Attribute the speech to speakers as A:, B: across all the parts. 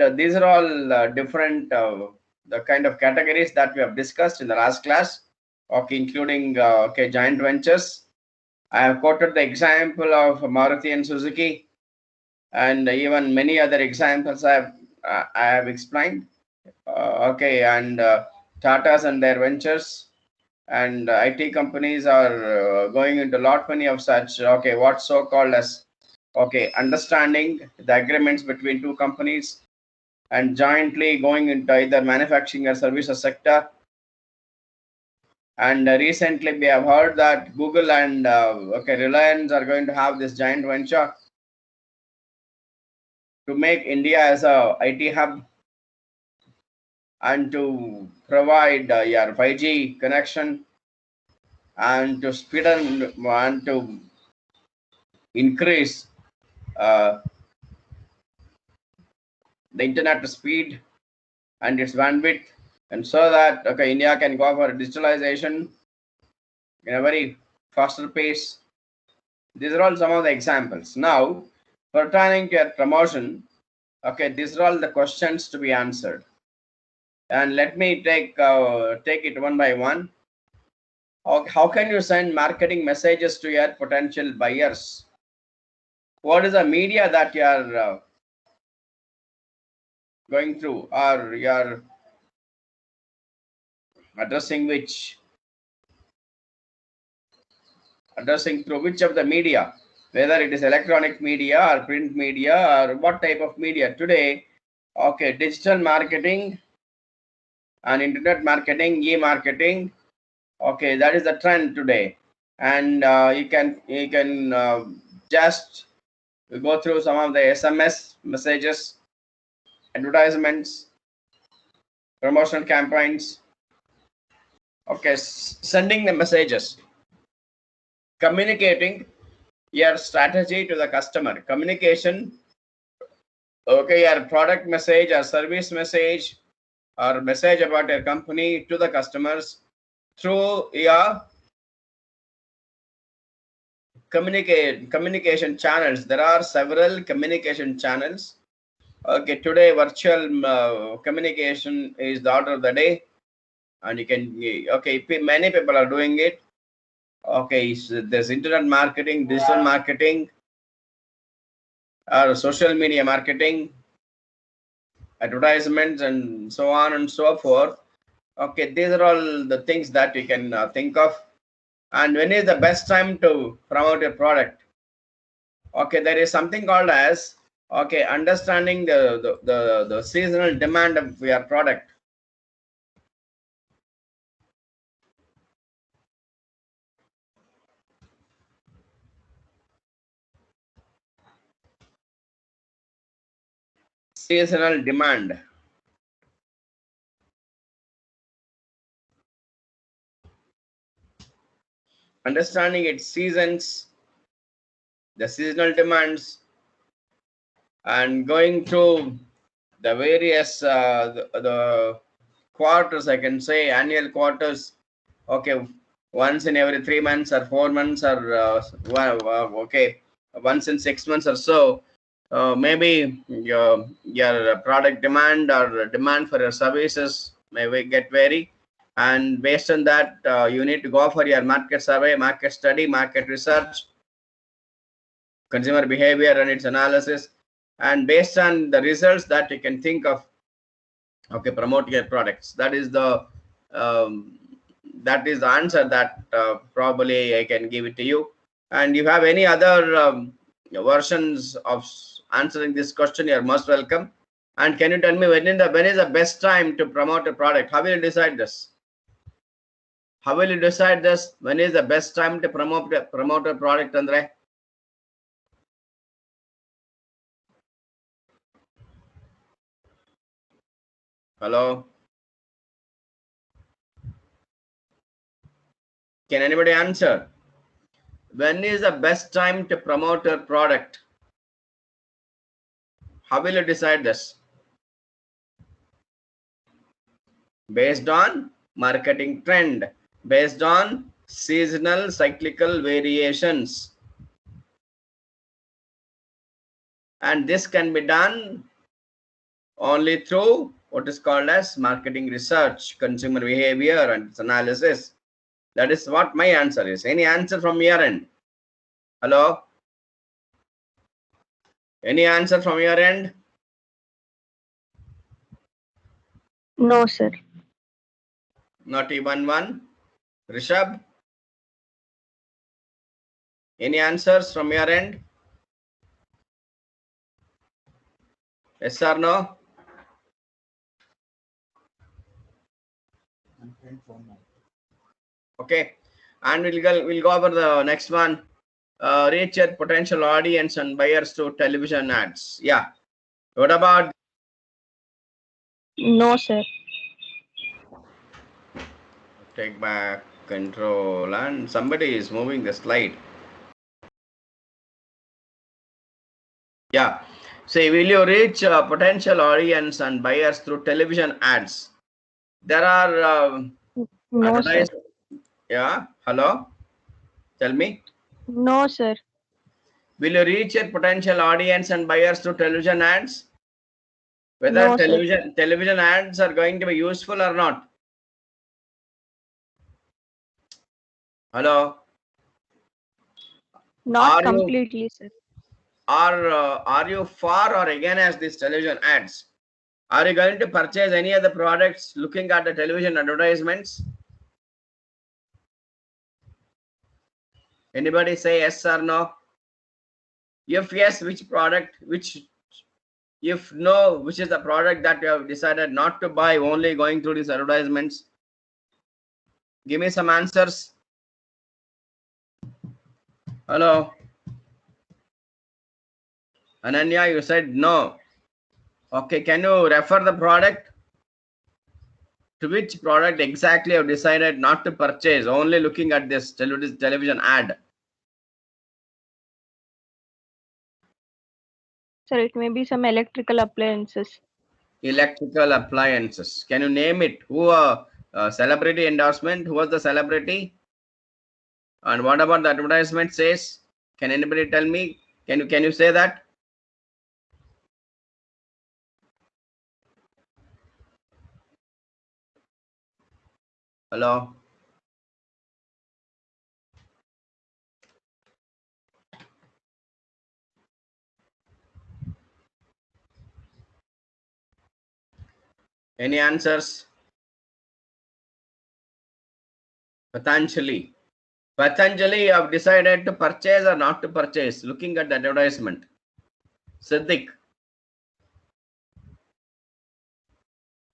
A: And these are all different the kind of categories that we have discussed in the last class, okay, including okay, joint ventures. I have quoted the example of Maruti and Suzuki, and even many other examples I have explained. Okay, and Tata's and their ventures, and IT companies are going into lot many of such. Okay, what's so called as okay, understanding the agreements between two companies and jointly going into either manufacturing or services sector. And recently we have heard that Google and okay, Reliance are going to have this giant venture to make India as a IT hub and to provide your 5G connection and to speed and to increase uh, the internet speed and its bandwidth, and so that okay, India can go for digitalization in a very faster pace. These are all some of the examples. Now, pertaining to your promotion, okay, these are all the questions to be answered. And let me take it one by one. How can you send marketing messages to your potential buyers? What is the media that you are going through, or you are addressing through which of the media, whether it is electronic media or print media or what type of media today? Okay, digital marketing and internet marketing, e-marketing, okay, that is the trend today. And you can just go through some of the SMS messages, advertisements, promotional campaigns, okay, sending the messages, communicating your strategy to the customer, communication, okay, your product message or service message or message about your company to the customers through your communication channels. There are several communication channels. Okay, today virtual communication is the order of the day, and you can okay, many people are doing it. Okay, so there's internet marketing, digital marketing, or social media marketing, advertisements, and so on and so forth. Okay, these are all the things that you can think of. And when is the best time to promote your product? Okay, there is something called as okay, understanding the seasonal demand of your product. Seasonal demand. Understanding its seasons, the seasonal demands, and going through the various the quarters, I can say annual quarters. Okay, once in every 3 months or 4 months or okay, once in 6 months or so. Maybe your product demand or demand for your services may get vary, and based on that you need to go for your market survey, market study, market research, consumer behavior and its analysis, and based on the results that you can think of okay, promote your products. That is the answer that probably I can give it to you. And if you have any other versions of answering this question, you are most welcome. And can you tell me when is the best time to promote a product? How will you decide this? How will you decide this? When is the best time to promote a product, Andre? Hello? Can anybody answer? When is the best time to promote a product? How will you decide this? Based on marketing trend, based on seasonal cyclical variations. And this can be done only through what is called as marketing research, consumer behavior and its analysis. That is what my answer is. Any answer from your end? Hello? Any answer from your end?
B: No, sir.
A: Not even one. Rishabh? Any answers from your end? Yes or no? Okay. And we'll go over the next one. Reach your potential audience and buyers through television ads. Yeah. What about?
B: No, sir.
A: Take back control, and somebody is moving the slide. Yeah. Say, will you reach potential audience and buyers through television ads? There are
B: No, sir.
A: advertised. Yeah. Hello. Tell me.
B: No, sir.
A: Will you reach your potential audience and buyers through television ads? Whether
B: No, sir.
A: television ads are going to be useful or not? Hello.
B: Not
A: Are you
B: completely, sir.
A: are you for or against these television ads? Are you going to purchase any of the products looking at the television advertisements? Anybody say yes or no? If yes, which product? Which, if no, which is the product that you have decided not to buy, only going through these advertisements? Give me some answers. Hello. Ananya, you said no. Okay, can you refer the product? To which product exactly you have decided not to purchase, only looking at this television ad?
B: Sir, it may be some electrical appliances.
A: Electrical appliances. Can you name it? Who celebrity endorsement? Who was the celebrity? And what about the advertisement says? Can anybody tell me? Can you say that? Hello? Any answers? Patanjali. Patanjali, you have decided to purchase or not to purchase, looking at the advertisement. Siddiq.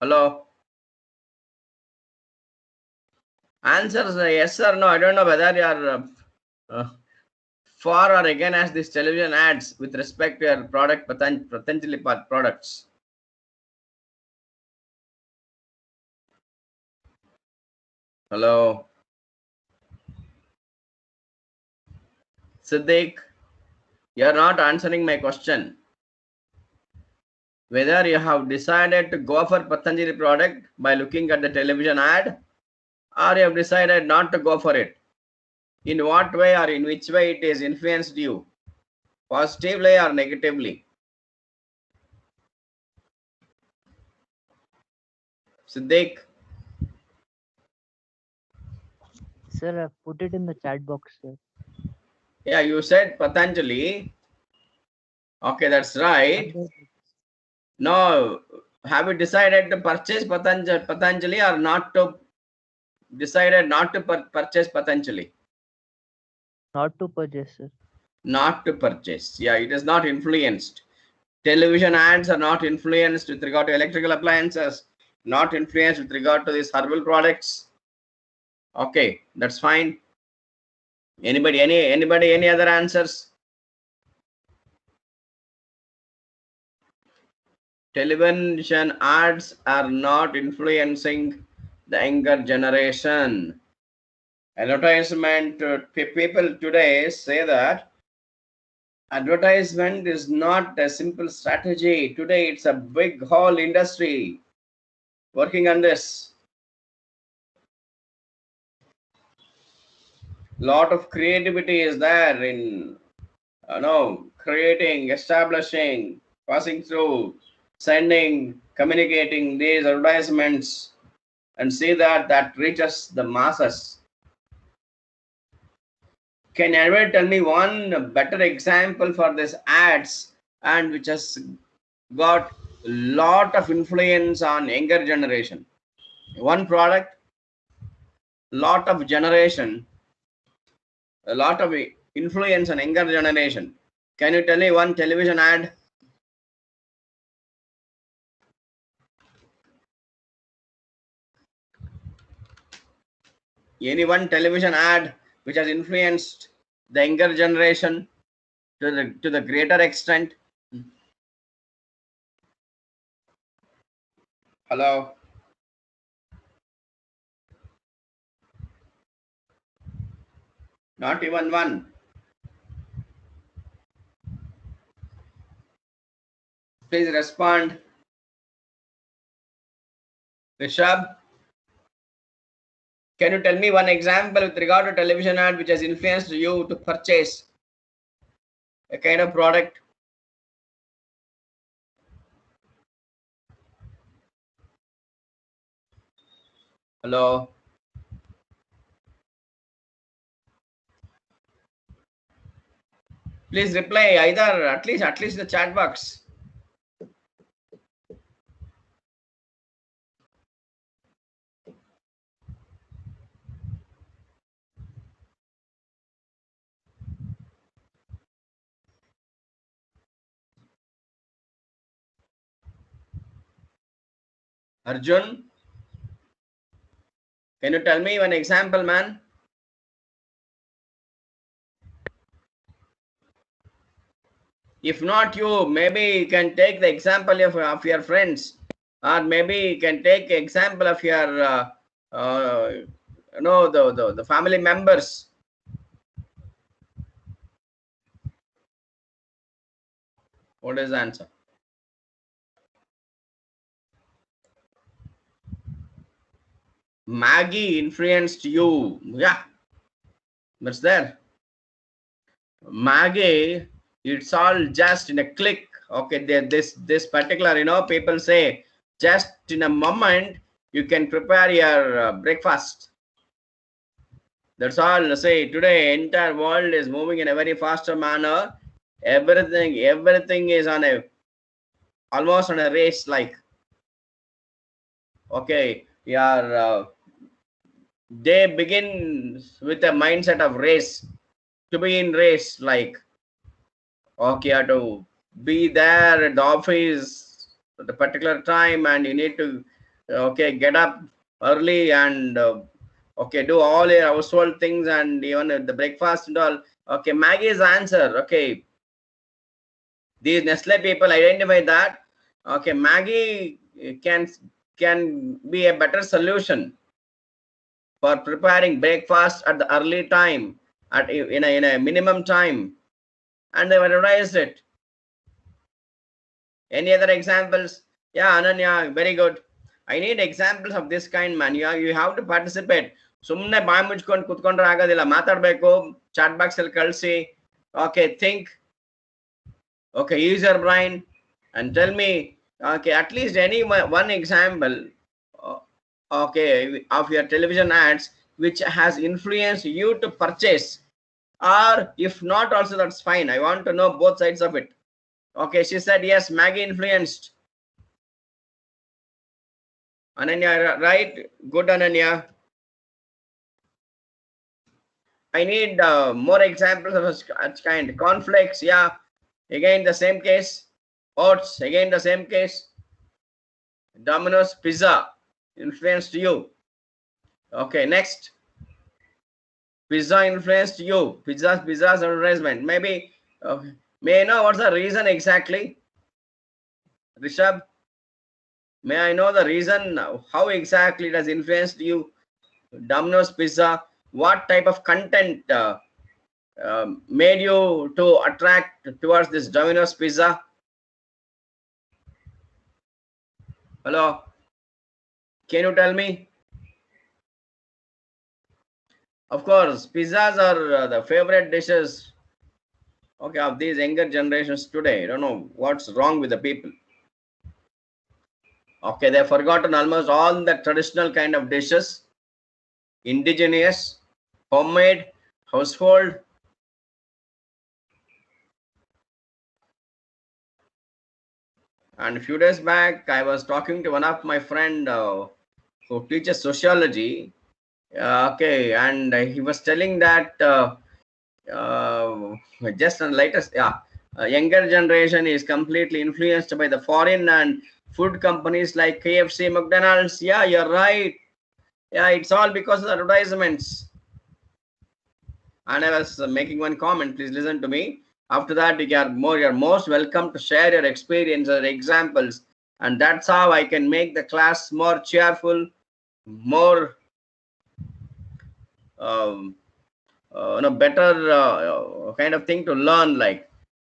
A: Hello? Answers yes or no. I don't know whether you are for or against these television ads with respect to your product, Patanjali products. Hello? Siddiq, you are not answering my question. Whether you have decided to go for Patanjali product by looking at the television ad, or you have decided not to go for it. In what way or in which way it has influenced you, positively or negatively? Siddiq?
C: Sir, I've put it in the chat box, sir.
A: Yeah, you said Patanjali. Okay, that's right. Now, have you decided to purchase Patanjali or not to decided not to purchase Patanjali?
C: Not to purchase, sir.
A: Not to purchase. Yeah, it is not influenced. Television ads are not influenced with regard to electrical appliances, not influenced with regard to these herbal products. Okay, that's fine. Anybody, any other answers? Television ads are not influencing the younger generation. Advertisement, people today say that advertisement is not a simple strategy. Today, it's a big whole industry working on this. Lot of creativity is there in creating, establishing, passing through sending, communicating these advertisements, and see that reaches the masses. Can anyone tell me one better example for this ads and which has got a lot of influence on younger generation? One product, lot of generation, a lot of influence on younger generation. Can you tell me one television ad? Any one television ad which has influenced the younger generation to the greater extent? Hello? Not even one. Please respond. Rishabh, can you tell me one example with regard to television ad which has influenced you to purchase a kind of product? Hello? Please reply either at least the chat box. Arjun, can you tell me one example, man? If not you, maybe you can take the example of your friends, or maybe you can take example of your the family members. What is the answer? Maggie influenced you. Yeah, that's there. Maggie, it's all just in a click. Okay, this particular, people say just in a moment you can prepare your breakfast. That's all. Say today entire world is moving in a very faster manner. Everything is on a almost on a race like. Okay, your day begins with a mindset of race, to be in race like. Okay, you have to be there at the office at a particular time, and you need to get up early and okay, do all your household things and even the breakfast and all. Okay, Maggie's answer. Okay, these Nestle people identify that. Okay, Maggie can be a better solution for preparing breakfast at the early time at in a minimum time, and they've advertised it. Any other examples? Yeah, Ananya, very good. I need examples of this kind, man. You have to participate. ಸುಮ್ಮನೆ ಬಾಯಿ ಮುಚ್ಕೊಂಡು ಕುತ್ಕೊಂಡ್ರೆ ಆಗೋದಿಲ್ಲ, ಮಾತಾಡಬೇಕು. Chat box ಅಲ್ಲಿ ಕಳಿಸಿ. Okay, think. Okay, use your brain and tell me. Okay, at least any one example. Okay, of your television ads which has influenced you to purchase, or if not, also that's fine. I want to know both sides of it. Okay, she said yes, Maggie influenced. Ananya, right? Good, Ananya. I need more examples of such kind. Conflicts, yeah. Again, the same case. Oats, again, the same case. Domino's Pizza influenced you. Okay, next. Pizza influenced you. Pizza's advertisement. Maybe, okay. May I know what's the reason exactly? Rishabh, may I know the reason, how exactly it has influenced you? Domino's Pizza, what type of content made you to attract towards this Domino's Pizza? Hello, can you tell me? Of course, pizzas are the favorite dishes, okay, of these younger generations today. I don't know what's wrong with the people. Okay, they've forgotten almost all the traditional kind of dishes, indigenous, homemade, household. And a few days back, I was talking to one of my friend who teaches sociology. Okay, and he was telling that uh, just on latest, younger generation is completely influenced by the foreign and food companies like KFC, McDonald's. Yeah, you're right. Yeah, it's all because of advertisements. And I was making one comment. Please listen to me. After that, you're most welcome to share your experience or examples, and that's how I can make the class more cheerful, more um, better kind of thing to learn. Like,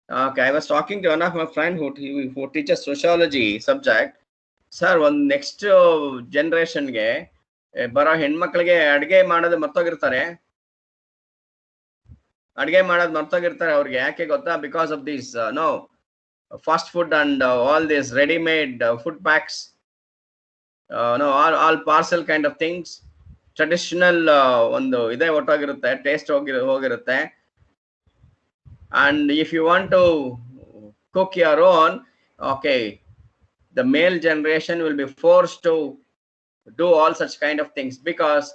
A: okay, I was talking to one of my friend who teaches sociology subject. Sir, one next ಜನರೇಷನ್ಗೆ ಬರೋ ಹೆಣ್ಮಕ್ಳಿಗೆ ಅಡುಗೆ ಮಾಡೋದು ಮರ್ತೋಗಿರ್ತಾರೆ. ಅಡುಗೆ ಮಾಡೋದು ಮರ್ತೋಗಿರ್ತಾರೆ ಅವ್ರಿಗೆ. ಯಾಕೆ ಗೊತ್ತಾ? Because of this no fast food and all these ready-made food packs, no, all parcel kind of things. Traditional ಒಂದು ಇದೇ ಹೊಟ್ಟೋಗಿರುತ್ತೆ, ಟೇಸ್ಟ್ ಹೋಗಿರುತ್ತೆ. And if you want to cook your own, okay, the male generation will be forced to do all such kind of things, because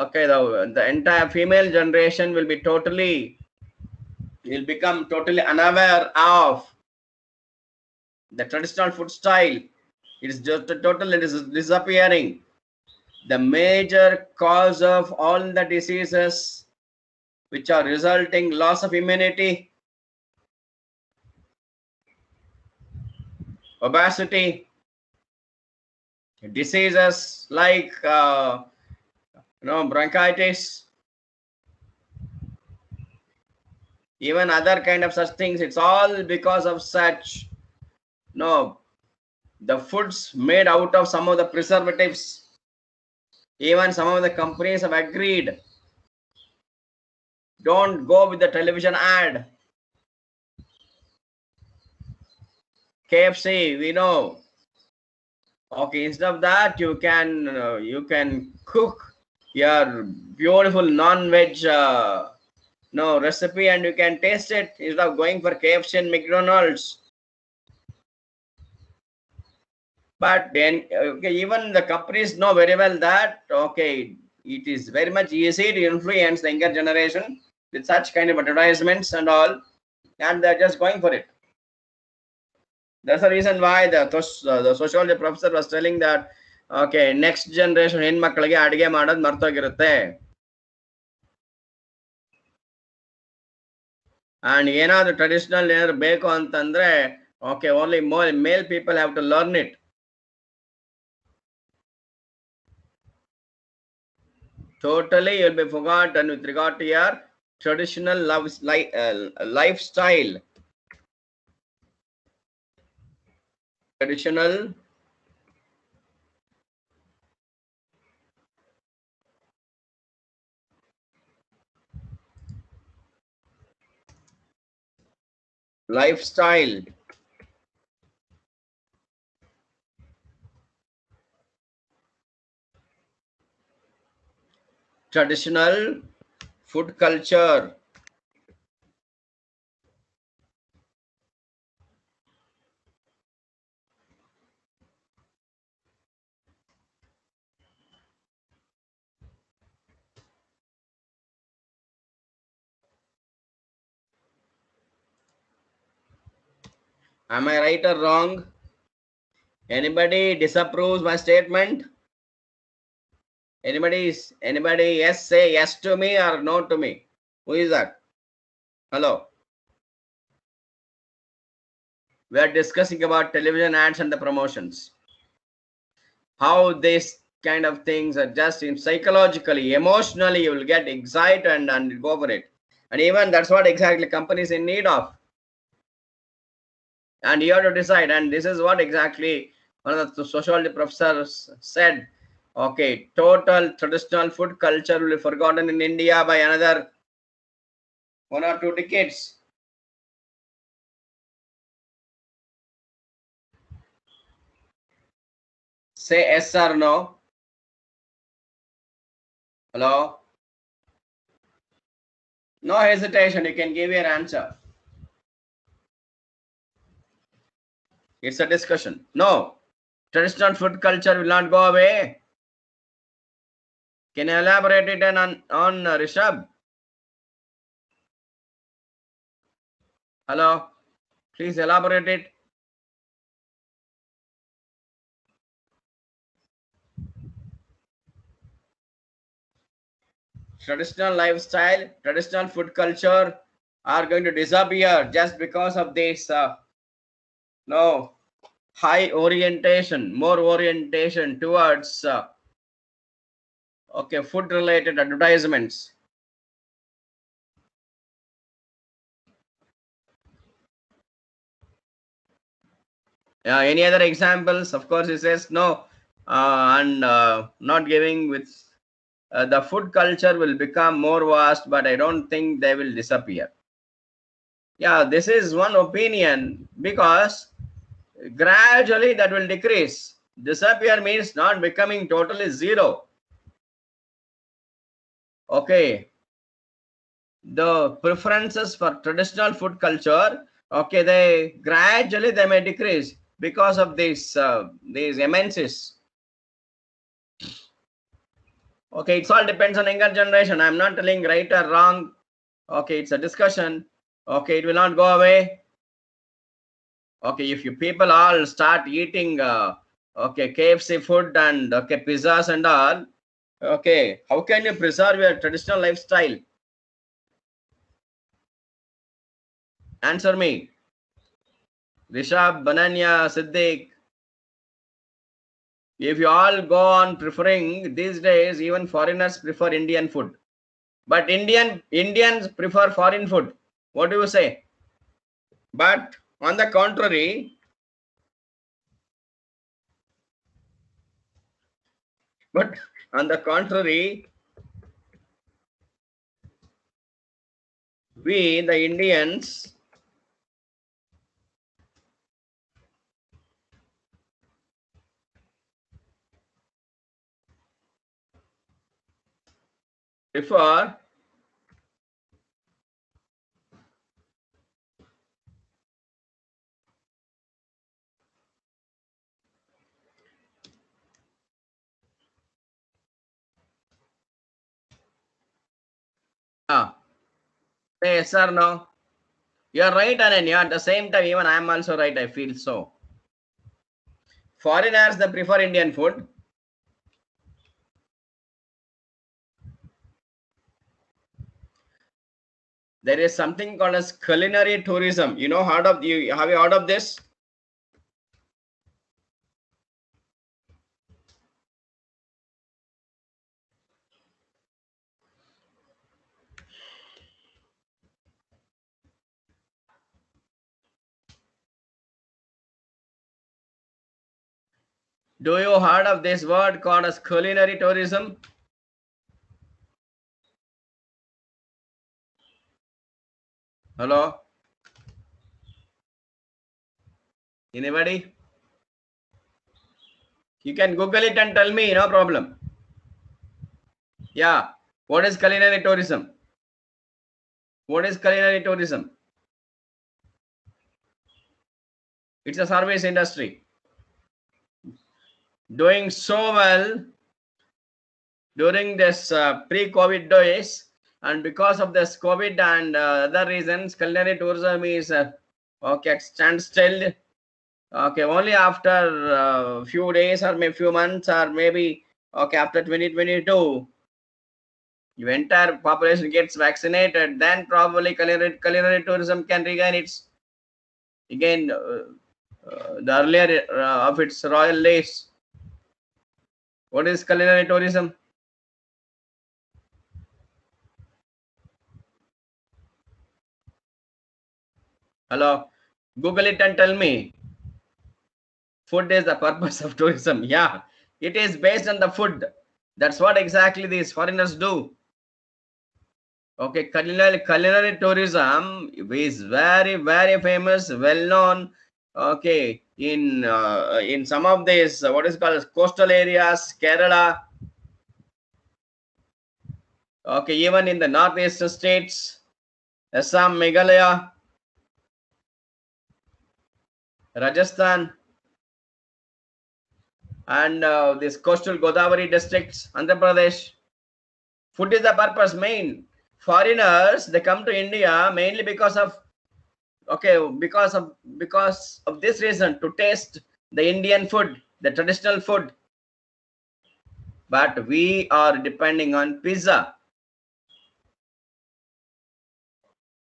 A: okay, the entire female generation will become totally unaware of the traditional food style. It is just totally disappearing. The major cause of all the diseases which are resulting loss of immunity, obesity, diseases like bronchitis, even other kind of such things. It's all because of such the foods made out of some of the preservatives. Even some of the companies have agreed, don't go with the television ad. KFC, we know. Okay, instead of that, you can cook your beautiful non-veg recipe, and you can taste it instead of going for KFC and McDonald's. But then, okay, even the companies know very well that, okay, it is very much easy to influence the younger generation with such kind of advertisements and all, and they're just going for it. That's the reason why the sociology professor was telling that, okay, next generation ಹೆಣ್ಮಕ್ಳಿಗೆ ಅಡಿಗೆ ಮಾಡೋದು ಮರ್ತೋಗಿರುತ್ತೆ. And ಏನಾದ್ರು traditional ಏನಾದ್ರು ಬೇಕು ಅಂತಂದ್ರೆ, okay, only male people have to learn it. Totally you'll be forgotten with regard to your traditional lifestyle. Traditional lifestyle. Traditional food culture. Am I right or wrong? Anybody disapproves my statement? Anybody yes, say yes to me or no to me. Who is that? Hello. We are discussing about television ads and the promotions. How these kind of things are just psychologically, emotionally, you will get excited and go for it. And even that's what exactly companies in need of. And you have to decide. And this is what exactly one of the sociology professors said. Okay, total traditional food culture will be forgotten in India by another 1 or 2 decades. Say yes or no. Hello? No hesitation. You can give your answer. It's a discussion. No. Traditional food culture will not go away. Can you elaborate it on Rishabh? Hello? Please elaborate it. Traditional lifestyle, traditional food culture are going to disappear just because of this no high orientation, more orientation towards okay, food related advertisements. Yeah, any other examples? Of course, he says no, and not giving with the food culture will become more vast, but I don't think they will disappear. Yeah, this is one opinion because gradually that will decrease. Disappear means not becoming totally zero. Okay, the preferences for traditional food culture, okay, they gradually they may decrease because of these MNCs. Okay, it's all depends on younger generation. I'm not telling right or wrong. Okay, it's a discussion. Okay, it will not go away. Okay, if you people all start eating okay KFC food and okay pizzas and all, okay, how can you preserve your traditional lifestyle? Answer me. Rishabh, Bananya, Siddiq. If you all go on preferring these days, even foreigners prefer Indian food. But Indians prefer foreign food. What do you say? But on the contrary, we the Indians prefer say yes or no. You are right, Ananya. At the same time, even I am also right. I feel so. Foreigners they prefer Indian food. There is something called as culinary tourism. You know, have you heard of this? Do you heard of this word called as culinary tourism? Hello? Anybody? You can Google it and tell me, no problem. Yeah. What is culinary tourism? What is culinary tourism? It's a service industry. Doing so well during this pre-COVID days, and because of this COVID and other reasons, culinary tourism is okay, standstill. Okay, only after a few days or maybe few months or maybe okay after 2022, your entire population gets vaccinated, then probably culinary tourism can regain its again the earlier of its royal days. What is culinary tourism? Hello, Google it and tell me. Food is the purpose of tourism. Yeah, it is based on the food. That's what exactly these foreigners do. Okay, culinary tourism is very, very famous, well known Okay, in some of these what is called as coastal areas, Kerala. Okay, even in the northeastern states, Assam, Meghalaya, Rajasthan, and this coastal Godavari districts, Andhra Pradesh. Food is the purpose main. Foreigners, they come to India mainly because of because of this reason, to taste the Indian food, the traditional food. But we are depending on pizza.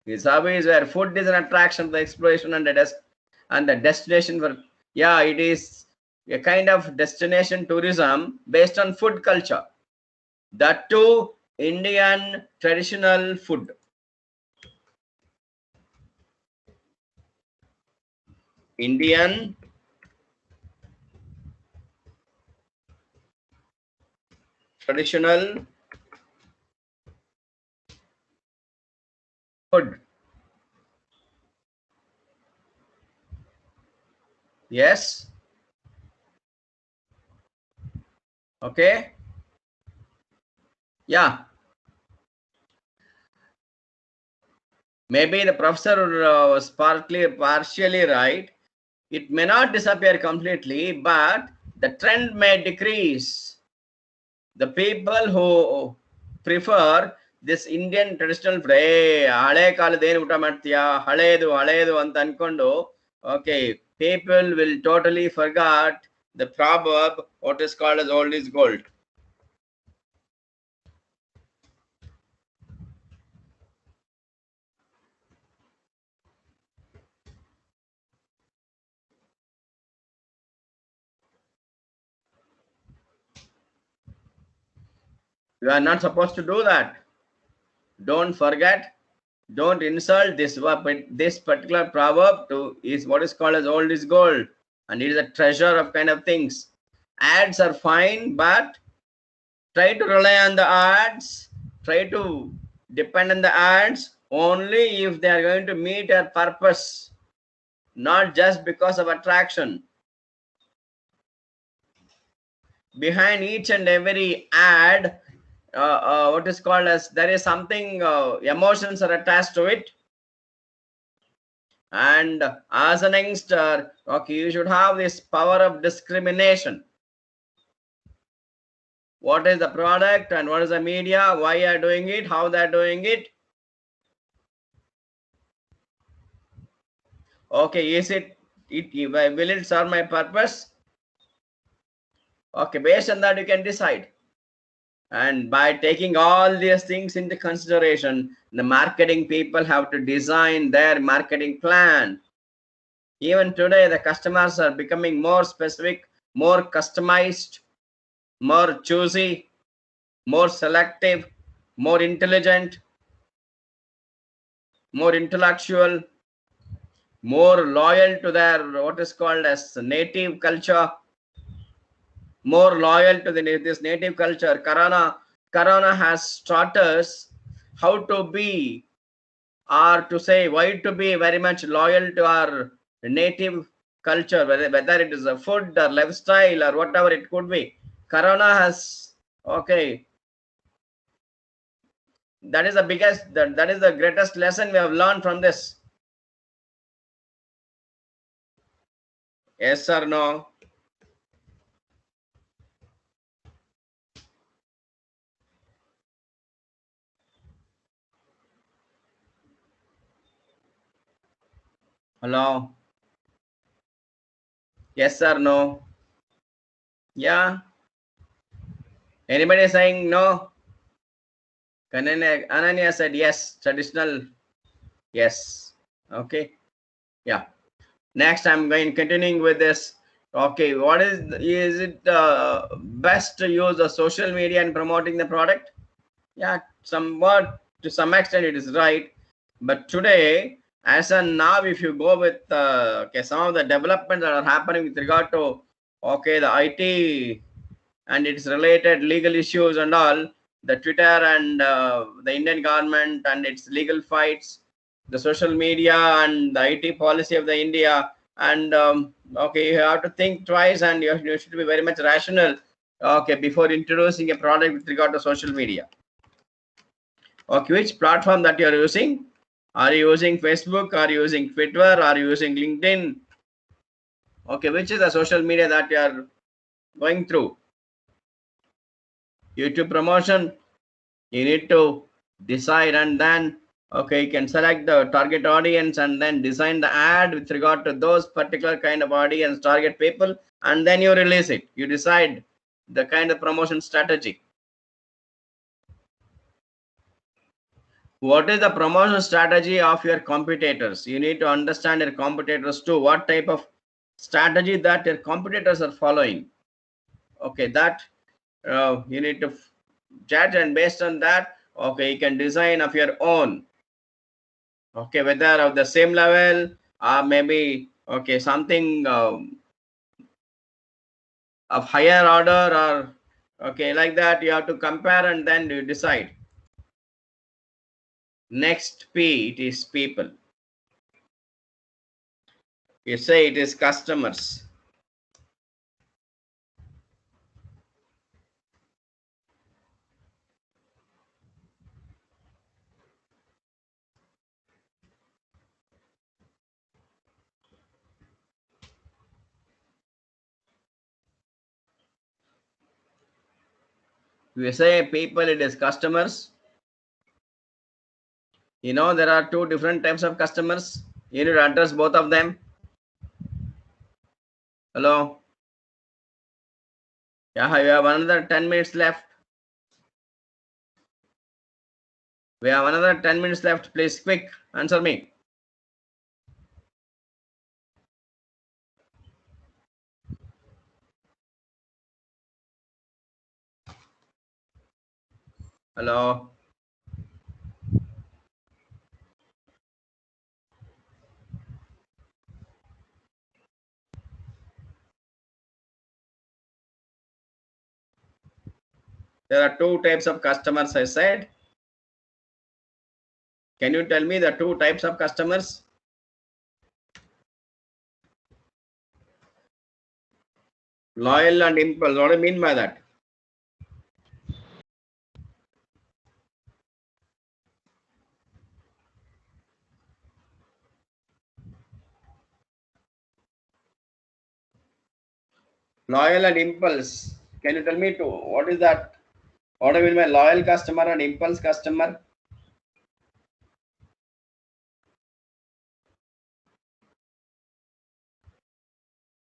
A: This hobby is where food is an attraction, the exploration and the destination for, yeah, it is a kind of destination tourism based on food culture. That too, Indian traditional food. Indian traditional food. Yes. Okay. Yeah. Maybe the professor was partially right. It may not disappear completely, but the trend may decrease. The people who prefer this Indian traditional food, ಹಳೆ ಕಾಲದ ಏನು ಊಟ ಮಾಡ್ತೀಯಾ, ಹಳೇದು ಹಳೇದು ಅಂತ ಅನ್ಕೊಂಡು, okay, people will totally forget the proverb, what is called as old is gold. You are not supposed to do that. Don't forget, don't insult this particular proverb to is what is called as old is gold, and it is a treasure of kind of things. Ads are fine, but try to rely on the ads, try to depend on the ads only if they are going to meet a purpose, not just because of attraction. Behind each and every ad, what is called as, there is something, emotions are attached to it. And as an youngster, okay, you should have this power of discrimination. What is the product and what is the media, why you are doing it, how they are doing it. Okay, is will it serve my purpose? Okay, based on that you can decide. And by taking all these things into consideration, the marketing people have to design their marketing plan. Even today, the customers are becoming more specific, more customized, more choosy, more selective, more intelligent, more intellectual, more loyal to their what is called as native culture, more loyal to this native culture. Corona has taught us how to be, or to say why to be very much loyal to our native culture, whether it is a food or lifestyle or whatever it could be. Corona has, okay, that is the biggest, that is the greatest lesson we have learned from this. Yes or no? Hello? Yes or no? Yeah? Anybody saying no? Ananya said yes, traditional. Yes. Okay. Yeah. Next, I'm continuing with this. Okay, what is it best to use the social media in promoting the product? Yeah, somewhat to some extent it is right. But today, as and now, if you go with okay, some of the developments that are happening with regard to okay, the IT and its related legal issues and all, the Twitter and the Indian government and its legal fights, the social media and the IT policy of the India, and okay, you have to think twice, and you should be very much rational, okay, before introducing a product with regard to social media. Okay, which platform that you are using? Are you using Facebook? Are you using Twitter? Are you using LinkedIn? Okay, which is the social media that you are going through? YouTube promotion, you need to decide, and then okay, you can select the target audience and then design the ad with regard to those particular kind of audience, target people, and then you release it. You decide the kind of promotion strategy. What is the promotion strategy of your competitors? You need to understand your competitors too. What type of strategy that your competitors are following? Okay, that you need to judge, and based on that, okay, you can design of your own. Okay, whether of the same level or maybe okay something of higher order, or okay like that, you have to compare and then you decide. Next P, it is people. You say it is customers. You say people, it is customers. You know there are two different types of customers. You need to address both of them. Hello? Yeah, you have another 10 minutes left. We have another 10 minutes left. Please quick answer me. Hello? There are two types of customers, I said. Can you tell me the two types of customers? Loyal and impulse. What do you mean by that? Loyal and impulse. Can you tell me too? What is that? What do you mean by loyal customer and impulse customer?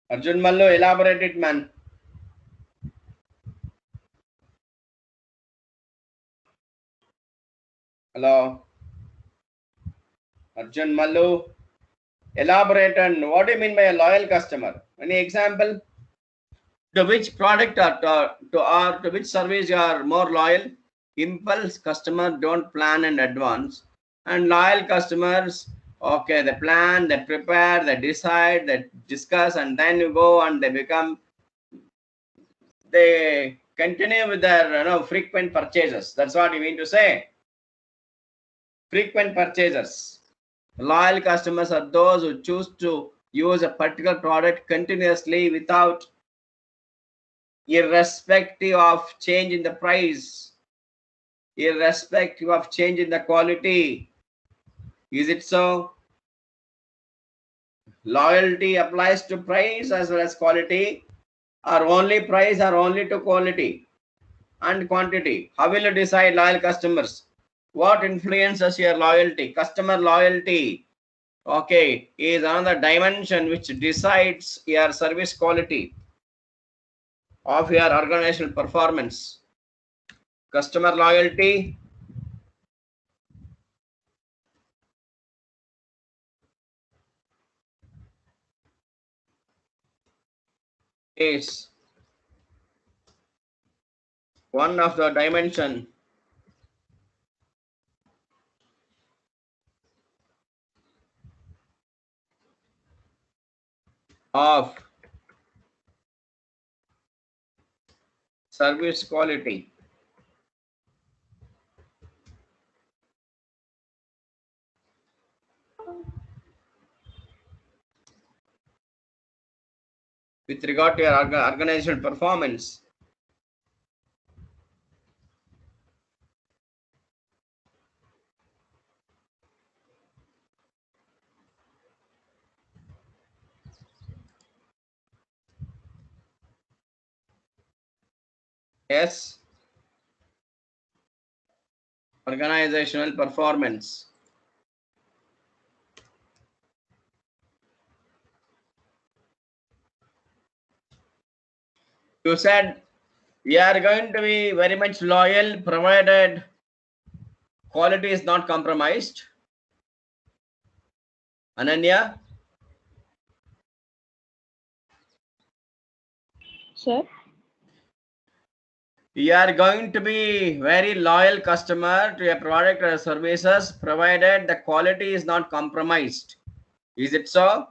A: Arjun Mallu, elaborate it, man. Hello? Arjun Mallu, elaborate on what do you mean by a loyal customer? Any example? To which product or to which service you are more loyal? Impulse customer don't plan in advance, and loyal customers, okay, they plan, they prepare, they decide, they discuss, and then you go and they continue with their frequent purchases. That's what you mean to say. Frequent purchasers. Loyal customers are those who choose to use a particular product continuously without, irrespective of change in the price, irrespective of change in the quality. Is it so? Loyalty applies to price as well as quality, or only price, or only to quality and quantity? How will you decide loyal customers? What influences your loyalty? Customer loyalty, okay, is another dimension which decides your service quality of your organizational performance. Customer loyalty is one of the dimension of service quality. with regard to your organizational performance. Yes, organizational performance. You said we are going to be very much loyal provided quality is not compromised. Ananya,
B: Sir,
A: we are going to be very loyal customer to your product or services provided the quality is not compromised. Is it so?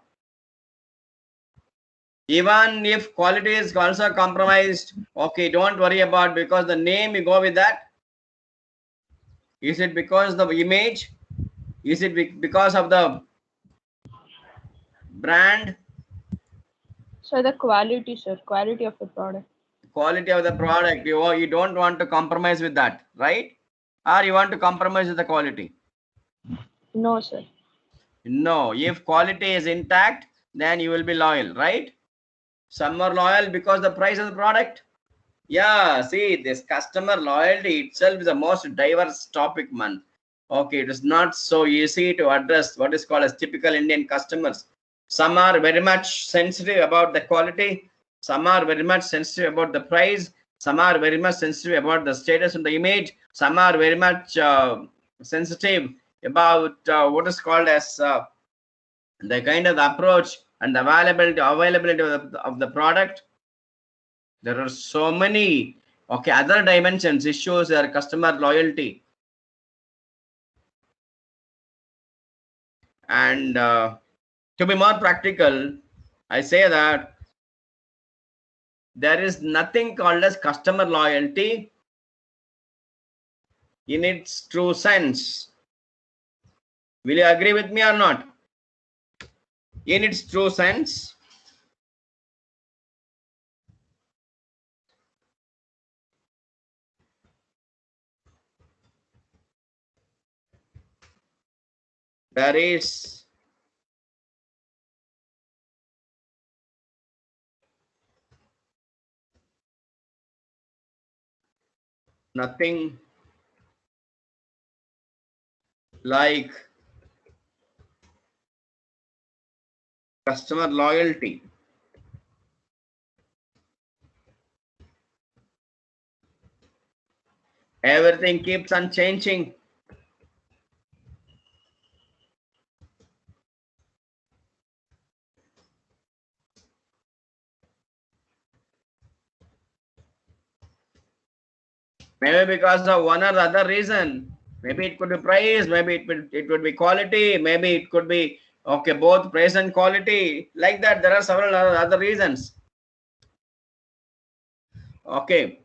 A: Even if quality is also compromised, okay, don't worry about, because the name you go with that. Is it because the image? Is it because of the brand?
B: so the quality, sir, quality of the product.
A: Quality of the product. You don't want to compromise with that, right? Or you want to compromise with the quality?
B: No, sir.
A: No. If quality is intact, then you will be loyal, right? Some are loyal because the price of the product. Yeah, see, this customer loyalty itself is the most diverse topic, man. Okay, it is not so easy to address what is called as typical Indian customers. Some are very much sensitive about the quality. Some are very much sensitive about the price. Some are very much sensitive about the status and the image. Some are very much sensitive about what is called as the kind of the approach and the availability of the product. There are so many other dimensions issues are customer loyalty. And to be more practical, I say that there is nothing called as customer loyalty in its true sense. Will you agree with me or not? In its true sense, there is nothing like customer loyalty. Everything keeps on changing. Maybe because of one or the other reason. Maybe it could be price, maybe it would be quality, maybe it could be both price and quality. Like that, there are several other reasons. Okay.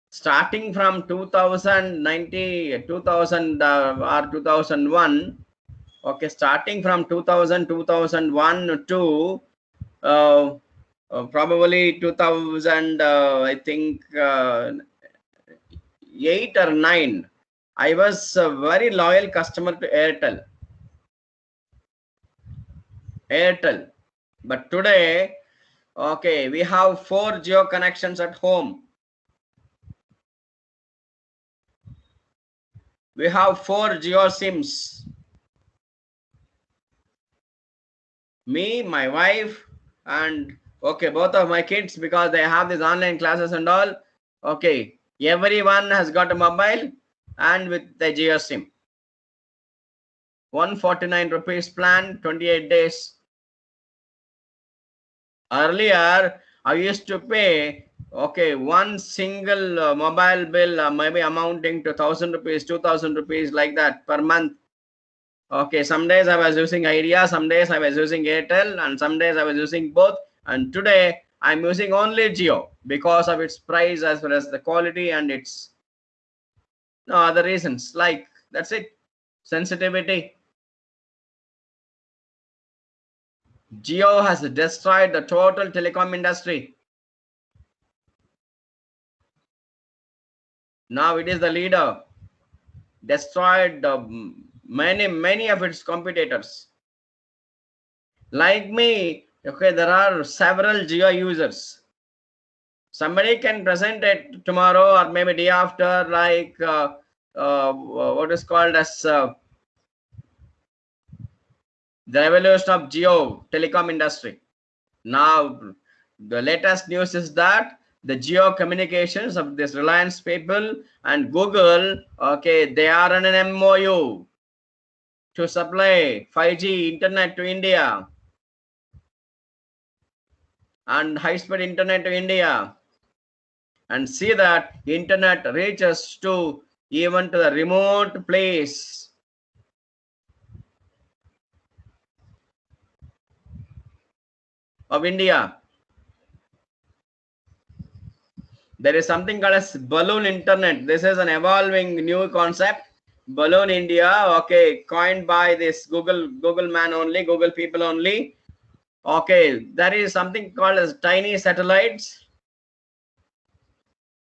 A: Starting from 2090, 2000 or 2001. Okay, starting from 2000, 2001 to probably 2000, I think 8 or 9, I was a very loyal customer to Airtel. But today, okay, we have 4 Geo connections at home. We have 4 Geo SIMs. Me, my wife, and both of my kids, because they have these online classes and all. Okay, everyone has got a mobile and with the Geo SIM. 149 rupees plan, 28 days. Earlier, I used to pay one single mobile bill maybe amounting to 1,000 rupees, 2,000 rupees, like that per month. Okay, some days I was using Idea, some days I was using Airtel, and some days I was using both. And today I'm using only Geo because of its price as well as the quality and its no other reasons. Like, that's it. Sensitivity. Jio has destroyed the total telecom industry. Now it is the leader. Destroyed many of its competitors. Like me, okay, there are several Jio users. Somebody can present it tomorrow or maybe day after, like what is called as the revolution of Jio telecom industry. Now, the latest news is that the Jio communications of this Reliance people and Google, okay, they are on an MOU to supply 5G internet to India and high-speed internet to India, and see that internet reaches to even to the remote place of India. There is something called as balloon internet. This is an evolving new concept. Balloon India, okay, coined by this Google man only, Google people only. Okay, there is something called as tiny satellites.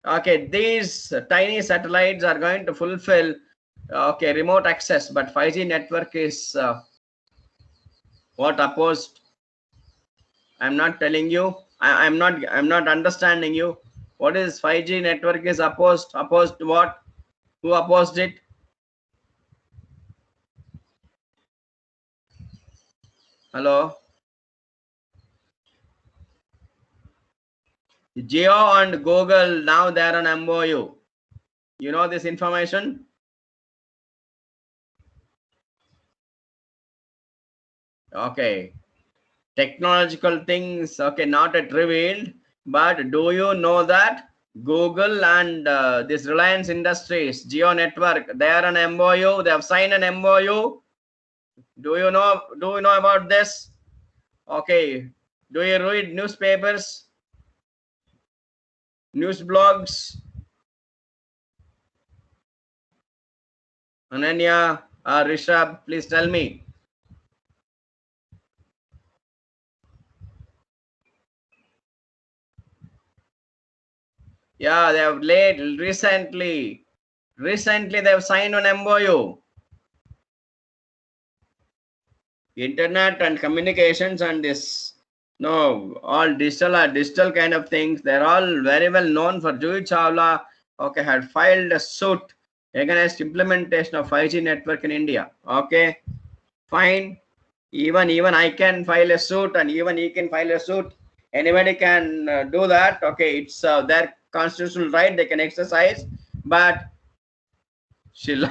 A: Okay, these tiny satellites are going to fulfill okay remote access, but 5G network is what opposed. I'm not telling you. I'm not understanding you. What is 5G network is opposed? Opposed to what? Who opposed it? Hello? Jio and Google, now they are on MOU. You know this information? Okay. Technological things, okay, not yet revealed. But do you know that Google and this Reliance Industries, Jio Network, they are on MOU. They have signed an MOU. Do you know about this? Okay. Do you read newspapers, news blogs? Ananya or Rishabh, please tell me. Yeah, they have recently they have signed an MOU. Internet and communications and this all digital kind of things, they're all very well known for. Juhi Chawla, okay, had filed a suit against implementation of 5G network in India. Okay, fine. Even I can file a suit, and even he can file a suit. Anybody can do that. Okay, it's their constitutional right, they can exercise. But she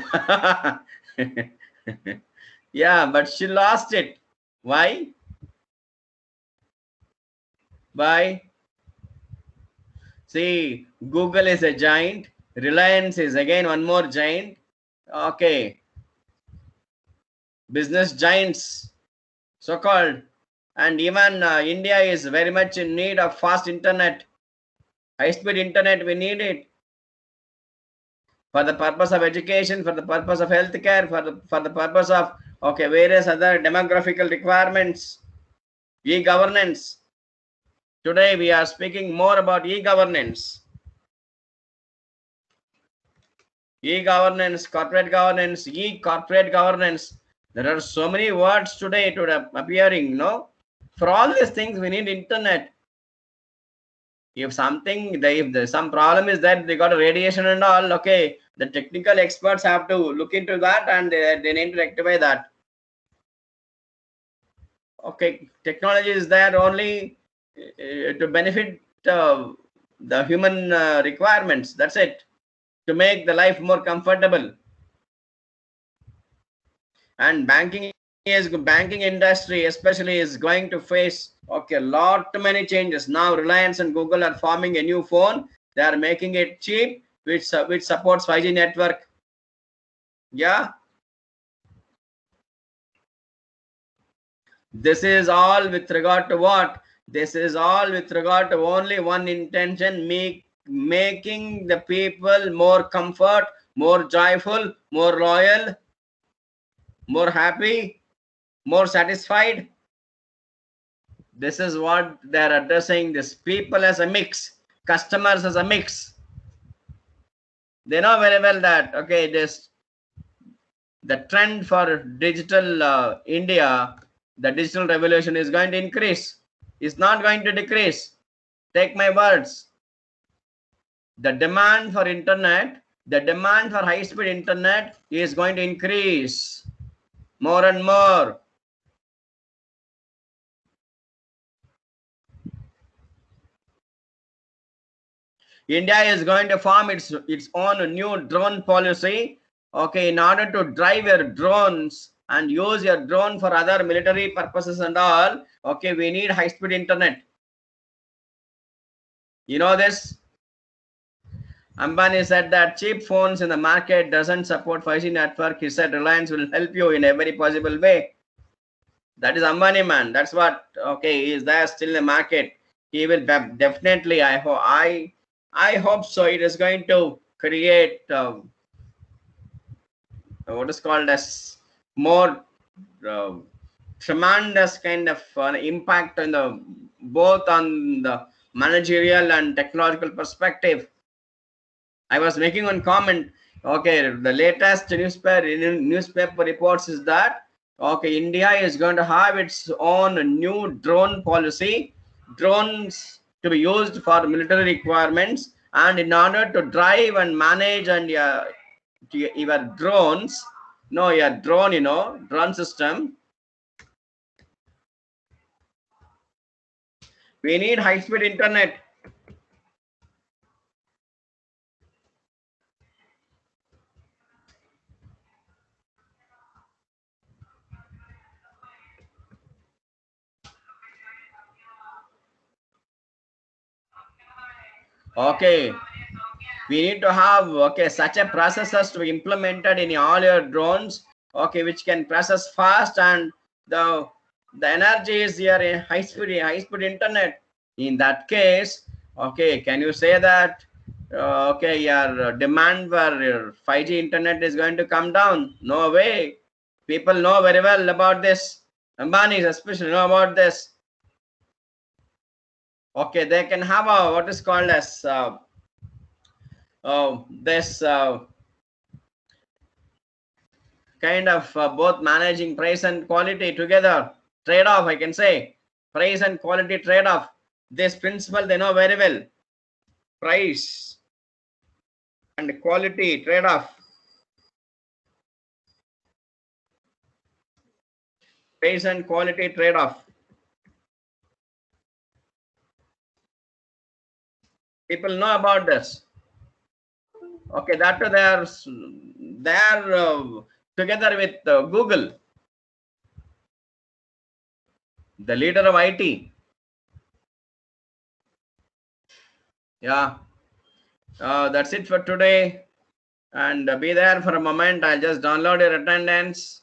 A: yeah, but she lost it. Why? Why? See, Google is a giant. Reliance is again one more giant. Okay, business giants, so called. And even India is very much in need of fast internet, high speed internet. We need it for the purpose of education, for the purpose of healthcare, for the purpose of okay various other demographical requirements. E-governance. Today we are speaking more about e-governance. E-governance, corporate governance, e-corporate governance. There are so many words today appearing, no? For all these things, we need internet. If something, if some problem is that they got a radiation and all, okay, the technical experts have to look into that, and they need to rectify that. Okay, technology is there only to benefit the human requirements. That's it. To make the life more comfortable. And banking industry especially is going to face okay many changes. Now Reliance and Google are forming a new phone. They are making it cheap, which supports 5G network. Yeah, this is all with regard to what? This is all with regard to only one intention: making the people more comfort, more joyful, more loyal, more happy, more satisfied. This is what they're addressing, this people as a mix, customers as a mix. They know very well that, okay, the trend for digital India, the digital revolution is going to increase. It's not going to decrease. Take my words. The demand for internet, the demand for high-speed internet is going to increase more and more. India is going to form its own new drone policy. Okay, in order to drive your drones and use your drone for other military purposes and all, okay, we need high-speed internet. You know this? Ambani said that cheap phones in the market doesn't support 5G network. He said Reliance will help you in every possible way. That is Ambani, man. That's what, okay, is there still in the market. He will definitely, I hope so. It is going to create what is called as more tremendous kind of impact on the both on the managerial and technological perspective. I was making one comment. Okay, the latest newspaper reports is that, okay, India is going to have its own new drone policy, drones to be used for military requirements, and in order to drive and manage and your drones, no, your drone, drone system, we need high-speed internet. Okay, we need to have, okay, such a processors to be implemented in all your drones, okay, which can process fast, and the energy is here in high speed internet. In that case, okay, can you say that okay, your demand for your 5G internet is going to come down? No way. People know very well about this. Ambani's especially know about this. Okay, they can have a what is called as this kind of both managing price and quality together, trade-off, I can say, price and quality trade-off. This principle they know very well. Price and quality trade-off. Price and quality trade-off. People know about this. Okay, that they are together with Google, the leader of IT. Yeah, that's it for today. And be there for a moment. I'll just download your attendance.